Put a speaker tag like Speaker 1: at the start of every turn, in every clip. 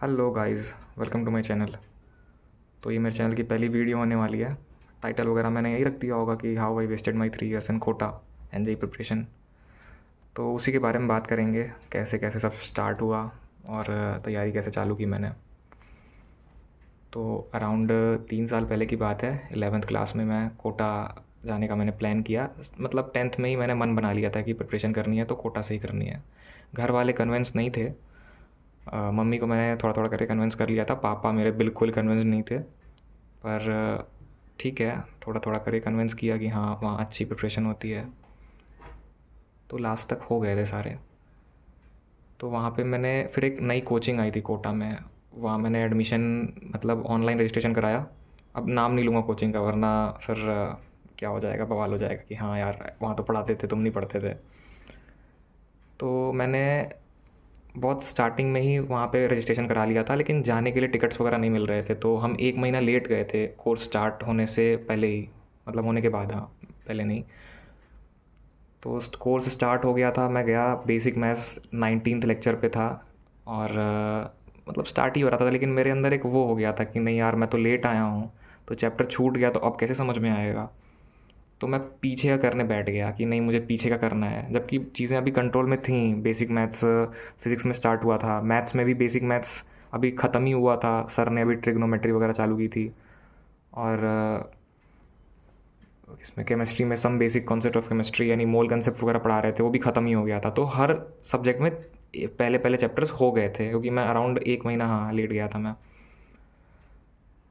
Speaker 1: Hello guys, welcome to my channel. तो ये मेरे चैनल की पहली वीडियो होने वाली है। टाइटल वगैरह मैंने यही रख दिया होगा कि how I wasted my 3 years in Kota NJE preparation. तो उसी के बारे में बात करेंगे, कैसे कैसे सब स्टार्ट हुआ और तैयारी कैसे चालू की मैंने। तो अराउंड 3 साल पहले की बात है। 11th क्लास में मैं कोटा जाने का मैंने प्लान किया। मतलब 10th में ही मैंने मन बना लिया था कि प्रिपरेशन करनी है तो कोटा से ही करनी है। घर वाले कन्विंस नहीं थे। मम्मी को मैंने थोड़ा थोड़ा करके कन्विंस कर लिया था, पापा मेरे बिल्कुल कन्विंस नहीं थे। पर ठीक है, थोड़ा थोड़ा करके कन्विंस किया कि हाँ वहाँ अच्छी प्रिपरेशन होती है। तो लास्ट तक हो गए थे सारे। तो वहाँ पे मैंने फिर एक नई कोचिंग आई थी कोटा में। वहाँ मैंने एडमिशन मतलब ऑनलाइन रजिस्ट्रेशन कराया। अब नाम नहीं लूँगा कोचिंग का, वरना फिर क्या हो जाएगा, बवाल हो जाएगा कि हाँ यार वहाँ तो पढ़ाते थे, तुम नहीं पढ़ते थे। तो मैंने बहुत स्टार्टिंग में ही वहाँ पे रजिस्ट्रेशन करा लिया था, लेकिन जाने के लिए टिकट्स वगैरह नहीं मिल रहे थे। तो हम 1 महीना लेट गए थे कोर्स स्टार्ट होने से पहले ही, मतलब होने के बाद, हाँ पहले नहीं। तो कोर्स स्टार्ट हो गया था, मैं गया, बेसिक मैथ्स 19th लेक्चर पे था। और मतलब स्टार्ट ही हो रहा था, लेकिन मेरे अंदर एक वो हो गया था कि नहीं यार मैं तो लेट आया हूँ, तो चैप्टर छूट गया तो अब कैसे समझ में आएगा। तो मैं पीछे का करने बैठ गया कि नहीं मुझे पीछे का करना है, जबकि चीज़ें अभी कंट्रोल में थी। बेसिक मैथ्स फिज़िक्स में स्टार्ट हुआ था, मैथ्स में भी बेसिक मैथ्स अभी ख़त्म ही हुआ था, सर ने अभी ट्रिग्नोमेट्री वगैरह चालू की थी। और इसमें केमिस्ट्री में some basic concept of chemistry यानी मोल कंसेप्ट वगैरह पढ़ा रहे थे, वो भी ख़त्म ही हो गया था। तो हर सब्जेक्ट में पहले पहले चैप्टर्स हो गए थे, क्योंकि मैं अराउंड 1 महीना हाँ लेट गया था मैं।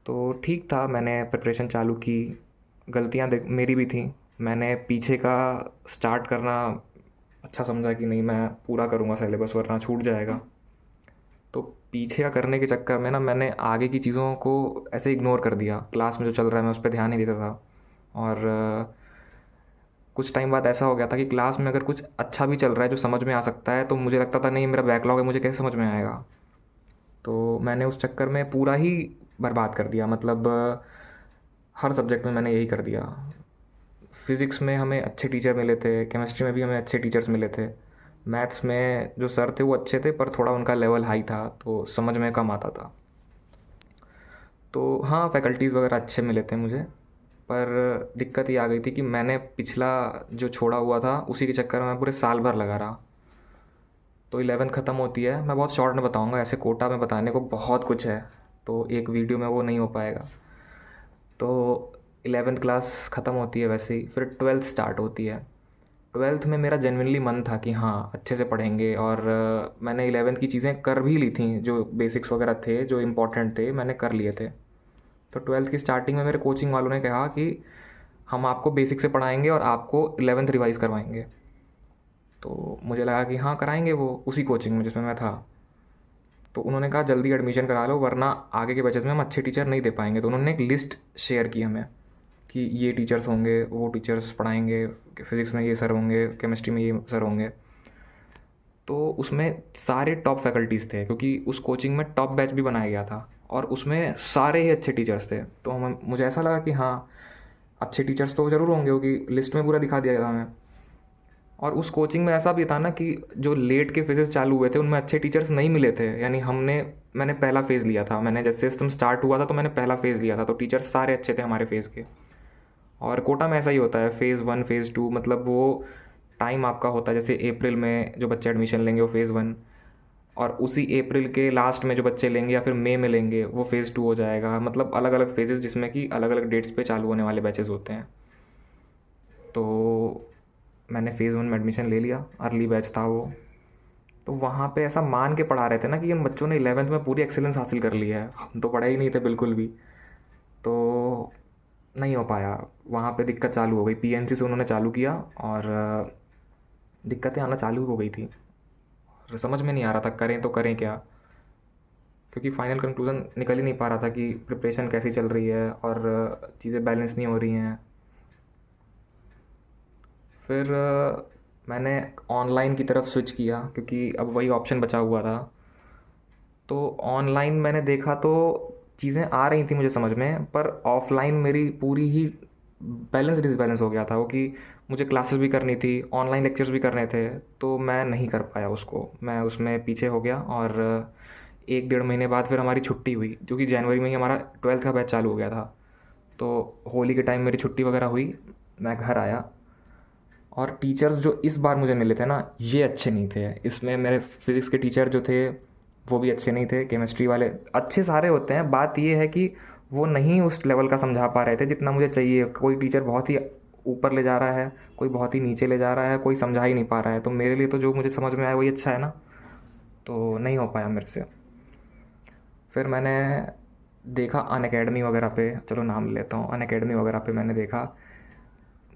Speaker 1: तो ठीक था, मैंने प्रिपरेशन चालू की। गलतियाँ देख मेरी भी थी। मैंने पीछे का स्टार्ट करना अच्छा समझा कि नहीं मैं पूरा करूँगा सिलेबस, वरना छूट जाएगा। तो पीछे का करने के चक्कर में ना मैंने आगे की चीज़ों को ऐसे इग्नोर कर दिया। क्लास में जो चल रहा है मैं उस पर ध्यान नहीं देता था। और कुछ टाइम बाद ऐसा हो गया था कि क्लास में अगर कुछ अच्छा भी चल रहा है जो समझ में आ सकता है, तो मुझे लगता था नहीं मेरा बैकलॉग है, मुझे कैसे समझ में आएगा। तो मैंने उस चक्कर में पूरा ही बर्बाद कर दिया। मतलब हर सब्जेक्ट में मैंने यही कर दिया। फिज़िक्स में हमें अच्छे टीचर मिले थे, केमिस्ट्री में भी हमें अच्छे टीचर्स मिले थे। मैथ्स में जो सर थे वो अच्छे थे, पर थोड़ा उनका लेवल हाई था तो समझ में कम आता था। तो हाँ फैकल्टीज़ वगैरह अच्छे मिले थे मुझे, पर दिक्कत ये आ गई थी कि मैंने पिछला जो छोड़ा हुआ था उसी के चक्कर में मैं पूरे साल भर लगा रहा। तो 11th ख़त्म होती है, मैं बहुत शॉर्ट में बताऊंगा, ऐसे कोटा में बताने को बहुत कुछ है, तो एक वीडियो में वो नहीं हो पाएगा। तो 11th क्लास ख़त्म होती है, वैसे ही फिर 12th स्टार्ट होती है। 12th में मेरा जेन्युइनली मन था कि हाँ अच्छे से पढ़ेंगे, और मैंने 11th की चीज़ें कर भी ली थी, जो बेसिक्स वगैरह थे जो इम्पोर्टेंट थे मैंने कर लिए थे। तो 12th की स्टार्टिंग में मेरे कोचिंग वालों ने कहा कि हम आपको बेसिक से पढ़ाएंगे और आपको 11th रिवाइज़ करवाएंगे। तो मुझे लगा कि हाँ कराएंगे वो, उसी कोचिंग में जिसमें मैं था। तो उन्होंने कहा जल्दी एडमिशन करा लो, वरना आगे के बैचेस में हम अच्छे टीचर नहीं दे पाएंगे। तो उन्होंने एक लिस्ट शेयर की हमें कि ये टीचर्स होंगे, वो टीचर्स पढ़ाएंगे, फिज़िक्स में ये सर होंगे, केमिस्ट्री में ये सर होंगे। तो उसमें सारे टॉप फैकल्टीज़ थे, क्योंकि उस कोचिंग में टॉप बैच भी बनाया गया था और उसमें सारे ही अच्छे टीचर्स थे। तो मुझे ऐसा लगा कि हाँ अच्छे टीचर्स तो ज़रूर होंगे, क्योंकि लिस्ट में पूरा दिखा दिया था हमें। और उस कोचिंग में ऐसा भी था ना कि जो लेट के फेजेस चालू हुए थे उनमें अच्छे टीचर्स नहीं मिले थे। यानी मैंने पहला फेज़ लिया था, मैंने जैसे सिस्टम स्टार्ट हुआ था तो मैंने पहला फेज़ लिया था, तो टीचर्स सारे अच्छे थे हमारे फेज़ के। और कोटा में ऐसा ही होता है, फ़ेज़ 1 फ़ेज़ 2, मतलब वो टाइम आपका होता है। जैसे अप्रैल में जो बच्चे एडमिशन लेंगे वो फ़ेज़ 1, और उसी अप्रैल के लास्ट में जो बच्चे लेंगे या फिर मई में लेंगे वो फ़ेज़ 2 हो जाएगा। मतलब अलग अलग फेजेस जिसमें कि अलग अलग डेट्स पे चालू होने वाले बैचेस होते हैं। तो मैंने फ़ेज़ 1 में एडमिशन ले लिया, अर्ली बैच था वो। तो वहाँ पे ऐसा मान के पढ़ा रहे थे ना कि इन बच्चों ने 11th में पूरी एक्सेलेंस हासिल कर ली है, हम तो पढ़े ही नहीं थे बिल्कुल भी। तो नहीं हो पाया, वहाँ पे दिक्कत चालू हो गई। पीएनसी से उन्होंने चालू किया और दिक्कतें आना चालू हो गई थी, और समझ में नहीं आ रहा था करें तो करें क्या, क्योंकि फाइनल कंक्लूज़न निकल ही नहीं पा रहा था कि प्रिपरेशन कैसी चल रही है और चीज़ें बैलेंस नहीं हो रही हैं। फिर मैंने ऑनलाइन की तरफ स्विच किया, क्योंकि अब वही ऑप्शन बचा हुआ था। तो ऑनलाइन मैंने देखा तो चीज़ें आ रही थी मुझे समझ में, पर ऑफलाइन मेरी पूरी ही बैलेंस डिसबैलेंस हो गया था वो, कि मुझे क्लासेस भी करनी थी, ऑनलाइन लेक्चर्स भी करने थे, तो मैं नहीं कर पाया उसको, मैं उसमें पीछे हो गया। और एक डेढ़ महीने बाद फिर हमारी छुट्टी हुई, जो कि जनवरी में ही हमारा 12th का बैच चालू हो गया था। तो होली के टाइम मेरी छुट्टी वगैरह हुई, मैं घर आया, और टीचर्स जो इस बार मुझे मिले थे ना, ये अच्छे नहीं थे। इसमें मेरे फिज़िक्स के टीचर जो थे वो भी अच्छे नहीं थे, केमिस्ट्री वाले अच्छे सारे होते हैं, बात ये है कि वो नहीं उस लेवल का समझा पा रहे थे जितना मुझे चाहिए। कोई टीचर बहुत ही ऊपर ले जा रहा है, कोई बहुत ही नीचे ले जा रहा है, कोई समझा ही नहीं पा रहा है। तो मेरे लिए तो जो मुझे समझ में आया वही अच्छा है ना, तो नहीं हो पाया मेरे से। फिर मैंने देखा अनअकैडमी वगैरह पे, चलो नाम ले लेता हूँ, अनअकैडमी वगैरह पे मैंने देखा,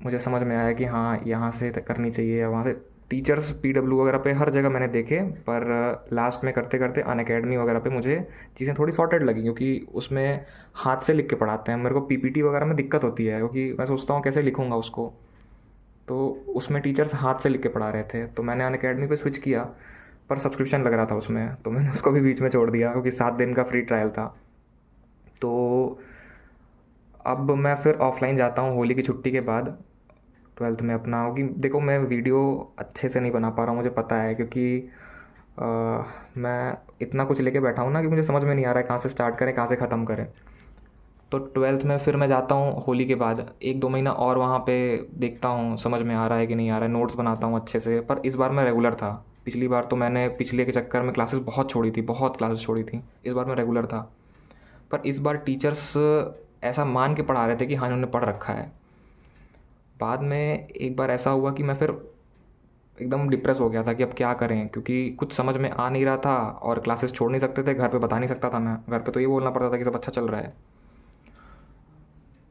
Speaker 1: मुझे समझ में आया कि हाँ यहाँ से करनी चाहिए या वहाँ से। टीचर्स पीडब्ल्यू वगैरह पे हर जगह मैंने देखे, पर लास्ट में करते करते अनअकैडमी वगैरह पे मुझे चीज़ें थोड़ी सॉर्टेड लगी, क्योंकि उसमें हाथ से लिख के पढ़ाते हैं। मेरे को पीपीटी वगैरह में दिक्कत होती है, क्योंकि मैं सोचता हूँ कैसे लिखूँगा उसको, तो उसमें टीचर्स हाथ से लिख के पढ़ा रहे थे। तो मैंने अनअकैडमी पे स्विच किया, पर सब्सक्रिप्शन लग रहा था उसमें, तो मैंने उसको भी बीच में छोड़ दिया, क्योंकि 7 दिन का फ्री ट्रायल था। तो अब मैं फिर ऑफलाइन जाता हूँ होली की छुट्टी के बाद, 12th में अपना। क्योंकि देखो मैं वीडियो अच्छे से नहीं बना पा रहा हूँ, मुझे पता है, क्योंकि अ, मैं इतना कुछ लेके बैठा हूँ ना कि मुझे समझ में नहीं आ रहा है कहाँ से स्टार्ट करें कहाँ से ख़त्म करें। तो 12th में फिर मैं जाता हूँ होली के बाद 1-2 महीना और वहाँ पे देखता हूँ समझ में आ रहा है कि नहीं आ रहा है, नोट्स बनाता हूँ अच्छे से। पर इस बार मैं रेगुलर था, पिछली बार तो मैंने पिछले के चक्कर में क्लासेस बहुत छोड़ी थी, बहुत क्लासेस छोड़ी थी। इस बार मैं रेगुलर था, पर इस बार टीचर्स ऐसा मान के पढ़ा रहे थे कि हाँ इन्होंने पढ़ रखा है। बाद में एक बार ऐसा हुआ कि मैं फिर एकदम डिप्रेस हो गया था कि अब क्या करें, क्योंकि कुछ समझ में आ नहीं रहा था और क्लासेस छोड़ नहीं सकते थे, घर पे बता नहीं सकता था मैं, घर पे तो ये बोलना पड़ता था कि सब अच्छा चल रहा है।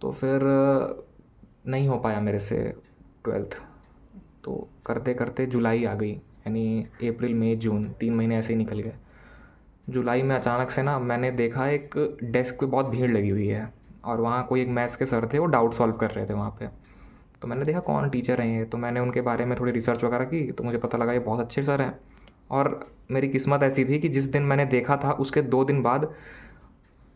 Speaker 1: तो फिर नहीं हो पाया मेरे से 12th। तो करते करते जुलाई आ गई, यानी अप्रैल मई जून 3 महीने ऐसे ही निकल गए। जुलाई में अचानक से ना मैंने देखा एक डेस्क पे बहुत भीड़ लगी हुई है, और वहाँ कोई एक मैथ्स के सर थे, वो डाउट सॉल्व कर रहे थे वहाँ पे। तो मैंने देखा कौन टीचर हैं ये, तो मैंने उनके बारे में थोड़ी रिसर्च वगैरह की, तो मुझे पता लगा ये बहुत अच्छे सर हैं। और मेरी किस्मत ऐसी थी कि जिस दिन मैंने देखा था उसके 2 दिन बाद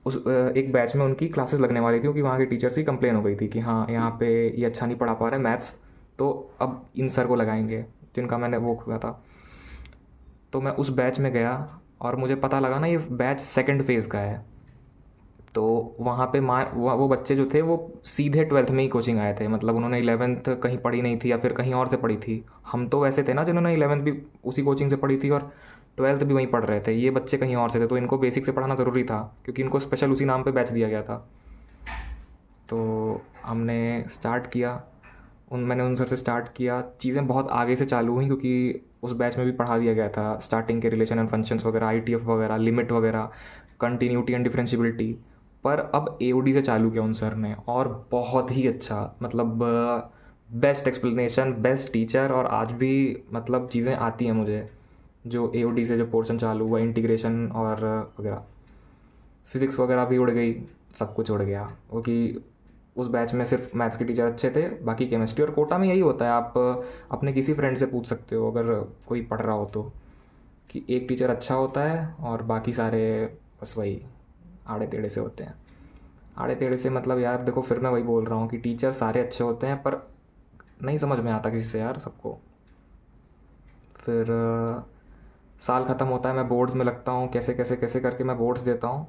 Speaker 1: एक बैच में उनकी क्लासेस लगने वाली थी, क्योंकि वहाँ के टीचर्स की कंप्लेन हो गई थी कि हाँ यहाँ पे ये अच्छा नहीं पढ़ा पा रहे मैथ्स, तो अब इन सर को लगाएंगे, जिनका मैंने वो किया था। तो मैं उस बैच में गया, और मुझे पता लगा ना ये बैच सेकंड फेज़ का है। तो वहाँ पे वो बच्चे जो थे वो सीधे 12th में ही कोचिंग आए थे, मतलब उन्होंने 11th कहीं पढ़ी नहीं थी या फिर कहीं और से पढ़ी थी। हम तो वैसे थे ना जिन्होंने 11th भी उसी कोचिंग से पढ़ी थी और 12th भी वहीं पढ़ रहे थे। ये बच्चे कहीं और से थे, तो इनको बेसिक से पढ़ाना ज़रूरी था, क्योंकि इनको स्पेशल उसी नाम पे बैच दिया गया था। तो हमने स्टार्ट किया, मैंने उन सर से स्टार्ट किया। चीज़ें बहुत आगे से चालू हुई, क्योंकि उस बैच में भी पढ़ा दिया गया था स्टार्टिंग के रिलेशन एंड फंक्शंस वगैरह, आईटीएफ वगैरह, लिमिट वगैरह, कंटिन्यूटी एंड डिफरेंशियबिलिटी। पर अब एओडी से चालू किया उन सर ने, और बहुत ही अच्छा, मतलब बेस्ट एक्सप्लेनेशन, बेस्ट टीचर, और आज भी मतलब चीज़ें आती हैं मुझे जो एओडी से जो पोर्शन चालू हुआ, इंटीग्रेशन और वगैरह। फिज़िक्स वगैरह भी उड़ गई, सब कुछ उड़ गया, क्योंकि उस बैच में सिर्फ मैथ्स के टीचर अच्छे थे, बाकी केमिस्ट्री। और कोटा में यही होता है, आप अपने किसी फ्रेंड से पूछ सकते हो अगर कोई पढ़ रहा हो तो, कि एक टीचर अच्छा होता है और बाकी सारे बस वही आड़े टेढ़े से होते हैं। आड़े टेढ़े से मतलब यार देखो, फिर मैं वही बोल रहा हूँ कि टीचर सारे अच्छे होते हैं, पर नहीं समझ में आता किसी से यार सबको। फिर साल ख़त्म होता है, मैं बोर्ड्स में लगता हूँ, कैसे कैसे कैसे करके मैं बोर्ड्स देता हूँ,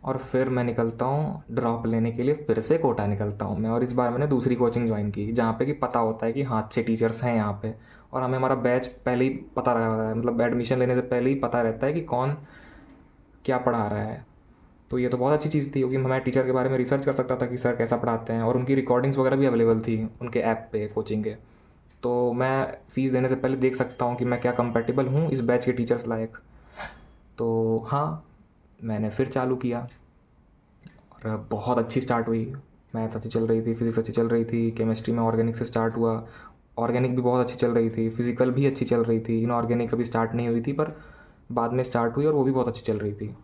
Speaker 1: और फिर मैं निकलता हूँ ड्रॉप लेने के लिए, फिर से कोटा निकलता हूँ मैं। और इस बार मैंने दूसरी कोचिंग ज्वाइन की, जहाँ पे कि पता होता है कि हाँ अच्छे टीचर्स हैं यहाँ पे, और हमें हमारा बैच पहले ही पता रहता है, मतलब एडमिशन लेने से पहले ही पता रहता है कि कौन क्या पढ़ा रहा है। तो ये तो बहुत अच्छी चीज़ थी, क्योंकि मैं टीचर के बारे में रिसर्च कर सकता था कि सर कैसा पढ़ाते हैं, और उनकी रिकॉर्डिंग्स वगैरह भी अवेलेबल थी उनके ऐप पे कोचिंग के। तो मैं फ़ीस देने से पहले देख सकता हूँ कि मैं क्या कंपेटेबल हूँ इस बैच के टीचर्स लायक। तो हाँ, मैंने फिर चालू किया, और बहुत अच्छी स्टार्ट हुई। मैथ्स अच्छी चल रही थी, फिज़िक्स अच्छी चल रही थी, केमिस्ट्री में ऑर्गेनिक से स्टार्ट हुआ, ऑर्गेनिक भी बहुत अच्छी चल रही थी, फिज़िकल भी अच्छी चल रही थी। इनऑर्गेनिक अभी स्टार्ट नहीं हुई थी, पर बाद में स्टार्ट हुई और वो भी बहुत अच्छी चल रही थी।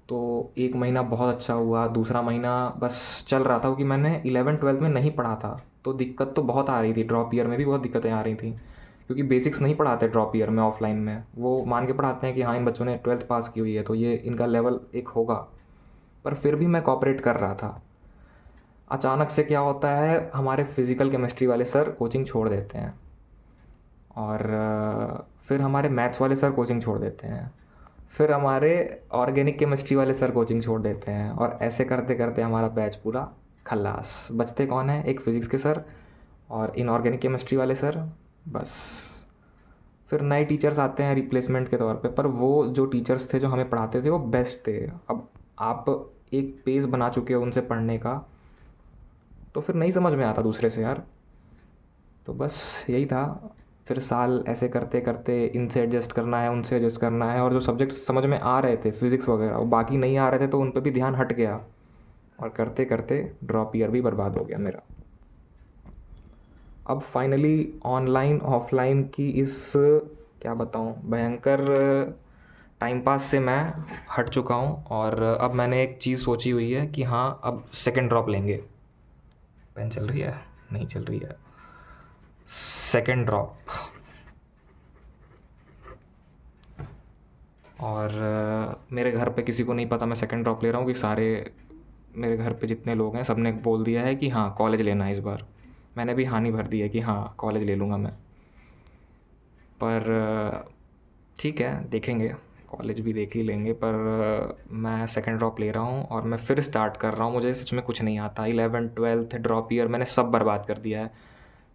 Speaker 1: तो 1 महीना बहुत अच्छा हुआ, दूसरा महीना बस चल रहा था, क्योंकि मैंने 11th-12th में नहीं पढ़ा था, तो दिक्कत तो बहुत आ रही थी। ड्रॉप ईयर में भी बहुत दिक्कतें आ रही थी, क्योंकि बेसिक्स नहीं पढ़ाते ड्रॉप ईयर में ऑफलाइन में। वो मान के पढ़ाते हैं कि हाँ इन बच्चों ने 12th पास की हुई है तो ये इनका लेवल एक होगा, पर फिर भी मैं कॉपरेट कर रहा था। अचानक से क्या होता है, हमारे फिज़िकल केमिस्ट्री वाले सर कोचिंग छोड़ देते हैं, और फिर हमारे मैथ्स वाले सर कोचिंग छोड़ देते हैं। फिर हमारे ऑर्गेनिक केमिस्ट्री वाले सर कोचिंग छोड़ देते हैं और ऐसे करते करते हमारा बैच पूरा खल्लास। बचते कौन है, एक फिज़िक्स के सर और इनऑर्गेनिक केमिस्ट्री वाले सर, बस। फिर नए टीचर्स आते हैं रिप्लेसमेंट के तौर पे, पर वो जो टीचर्स थे जो हमें पढ़ाते थे वो बेस्ट थे। अब आप एक पेज बना चुके हो उनसे पढ़ने का, तो फिर नहीं समझ में आता दूसरे से यार। तो बस यही था। फिर साल ऐसे करते करते इनसे एडजस्ट करना है, उनसे एडजस्ट करना है, और जो सब्जेक्ट समझ में आ रहे थे फिज़िक्स वगैरह, वो बाकी नहीं आ रहे थे तो उन पे भी ध्यान हट गया, और करते करते ड्रॉप ईयर भी बर्बाद हो गया मेरा। अब फाइनली ऑनलाइन ऑफलाइन की इस, क्या बताऊँ, भयंकर टाइम पास से मैं हट चुका हूँ, और अब मैंने एक चीज़ सोची हुई है कि हाँ, अब सेकंड ड्रॉप लेंगे। पेन चल रही है? नहीं चल रही है। Second drop. और मेरे घर पे किसी को नहीं पता मैं सेकंड ड्रॉप ले रहा हूँ, कि सारे मेरे घर पे जितने लोग हैं सब ने बोल दिया है कि हाँ कॉलेज लेना है इस बार। मैंने भी हाँ नहीं भर दी है कि हाँ कॉलेज ले लूँगा मैं। पर ठीक है, देखेंगे, कॉलेज भी देख ही लेंगे। पर मैं सेकंड ड्रॉप ले रहा हूँ और मैं फिर स्टार्ट कर रहा हूँ। मुझे सच में कुछ नहीं आता। 11th 12th ड्रॉप ईयर मैंने सब बर्बाद कर दिया है।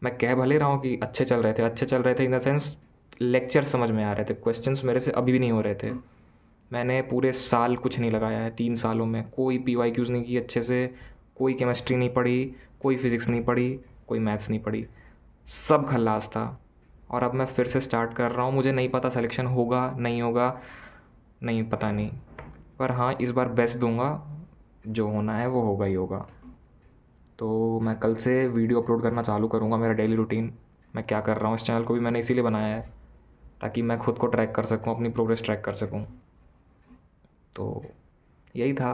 Speaker 1: मैं कह भले रहा हूँ कि अच्छे चल रहे थे, अच्छे चल रहे थे इन द सेंस लेक्चर समझ में आ रहे थे, क्वेश्चंस मेरे से अभी भी नहीं हो रहे थे। मैंने पूरे साल कुछ नहीं लगाया है, 3 सालों में कोई PYQs नहीं की अच्छे से, कोई केमिस्ट्री नहीं पढ़ी, कोई फिज़िक्स नहीं पढ़ी, कोई मैथ्स नहीं पढ़ी, सब खल्लास था। और अब मैं फिर से स्टार्ट कर रहा हूँ। मुझे नहीं पता सिलेक्शन होगा नहीं होगा, नहीं पता नहीं, पर हाँ इस बार बेस्ट दूंगा, जो होना है वो होगा ही होगा। तो मैं कल से वीडियो अपलोड करना चालू करूँगा, मेरा डेली रूटीन, मैं क्या कर रहा हूँ। इस चैनल को भी मैंने इसीलिए बनाया है ताकि मैं खुद को ट्रैक कर सकूँ, अपनी प्रोग्रेस ट्रैक कर सकूँ। तो यही था।